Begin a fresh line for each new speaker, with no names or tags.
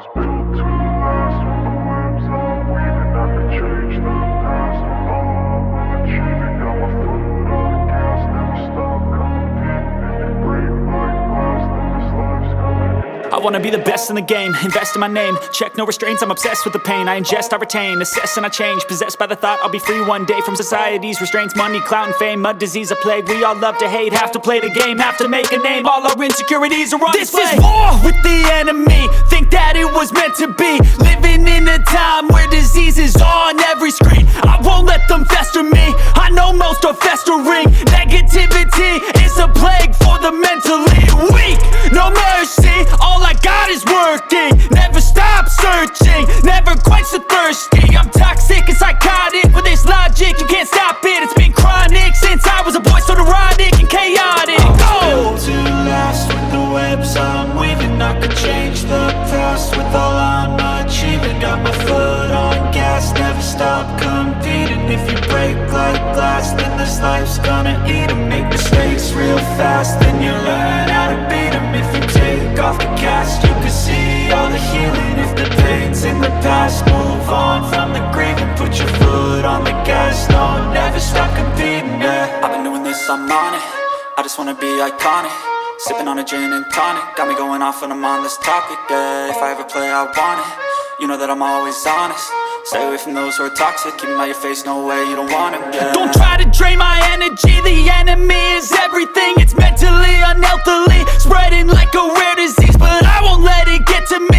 was built to last. With the webs I'm weaving, I could change the past. With all I'm achieving, got my foot on gas. Never stop competing. If you break like glass, then this life's gonna end.
I wanna be the best in the game, invest in my name. Check no restraints, I'm obsessed with the pain. I ingest, I retain, assess and I change. Possessed by the thought I'll be free one day from society's restraints. Money, clout and fame, mud, disease, a plague. We all love to hate, have to play the game, have to make a name. All our insecurities are on display. This is war with the enemy, think that it was meant to be. Living in a time where disease is on every screen. I won't let them fester me, I know most are festering. Negativity is a plague for the mentally weak. No mercy, all I got is working. Never stop searching, never quench the thirsty. I'm toxic and psychotic, with this logic you can't stop it. It's been chronic since I was a boy, so neurotic and chaotic.
Built to last. With the webs I'm weaving, I could change the past. With all I'm achieving, got my foot on gas. Never stop competing. If you break like glass, then this life's gonna eat 'em. Make mistakes real fast, then you learn how to beat 'em. If you take off the cast, you can see all the healing. If the pain's in the past, move on from the grieving. Put your foot on the gas, no, never stop competing, yeah.
I've been doing this, I'm on it. I just wanna be iconic. Sipping on a gin and tonic, got me going off when I'm on this topic, yeah. If I ever play, I want it. You know that I'm always honest. Stay away from those who are toxic. Keep them out your face, no way, you don't want it, yeah. Don't try to drain my energy. The enemy is everything. It's mentally, unhealthily, spreading like a rare disease. But I won't let it get to me.